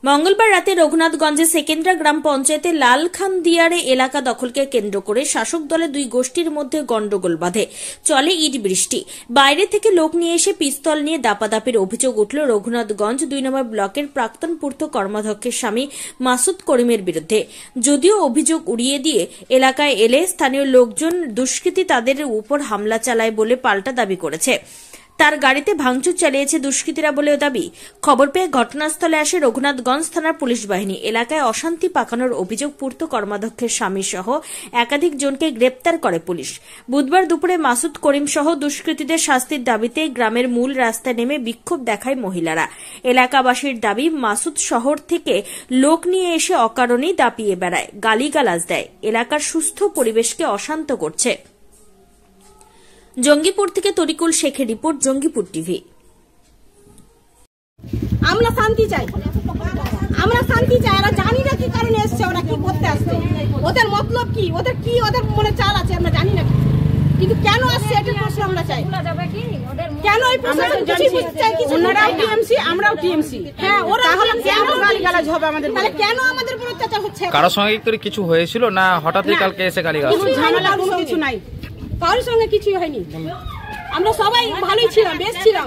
মঙ্গলবার রাতে রঘুনাথগঞ্জের সেকেন্দ্রা গ্রাম পঞ্চায়েতের লালখানদিয়ারে এলাকা দখলকে কেন্দ্র করে শাসক দলের দুই গোষ্ঠীর মধ্যে গন্ডগোল বাধে। চলে ইট বৃষ্টি। বাইরে থেকে লোক নিয়ে এসে পিস্তল নিয়ে দাপাদাপির অভিযোগ উঠল রঘুনাথগঞ্জ 2 নম্বর ব্লকের প্রাক্তন পূর্ত কর্মাধ্যক্ষের স্বামী মাসুদ করিমের বিরুদ্ধে। যদিও অভিযোগ উড়িয়ে দিয়ে এলাকায় এলে স্থানীয় লোকজন দুষ্কৃতী তাদের উপর হামলা চালায় বলে পাল্টা দাবি করেছে। তার গাড়িতে ভাঙচুর চালিয়েছে দুষ্কৃতীরা বলেও দাবি। খবর পেয়ে ঘটনাস্থলে আসে রঘুনাথগঞ্জ থানার পুলিশ বাহিনী। এলাকায় অশান্তি পাকানোর অভিযোগ পূর্ত কর্মাধ্যক্ষের স্বামী সহ একাধিক জনকে গ্রেপ্তার করে পুলিশ। বুধবার দুপুরে মাসুদ করিম সহ দুষ্কৃতীদের শাস্তির দাবিতে গ্রামের মূল রাস্তায় নেমে বিক্ষোভ দেখায় মহিলারা। এলাকাবাসীর দাবি, মাসুদ শহর থেকে লোক নিয়ে এসে অকারণেই দাপিয়ে বেড়ায়, গালিগালাজ দেয়, এলাকার সুস্থ পরিবেশকে অশান্ত করছে। জঙ্গিপুর থেকে তরিকুল শেখের রিপোর্ট, জঙ্গিপুর টিভি। আমরা শান্তি চাই, আমরা জানি না কি কারণে এসছে, ওরা কি করতে আসছে, ওদের মতলব কি, ওদের মনে চাল আছে আমরা জানি না, কিন্তু কেন আসছে এটা প্রশ্ন আমরা চাই। কেন এই প্রশাসন কিছু বুঝতে চায়? কিছু ওনারাও টিএমসি, আমরাও টিএমসি। হ্যাঁ, ওরা তাহলে কেন গালিগালাজ হবে আমাদের? তাহলে কেন আমাদের উপর অত্যাচার হচ্ছে? কারোর সঙ্গে কি কিছু হয়েছিল না হঠাৎই কালকে এসে গালিগালাজ? কিছু ঝামেলা কোনো কিছু নাই, কারোর সঙ্গে কিছুই হয়নি, আমরা সবাই ভালোই ছিলাম, বেশ ছিলাম।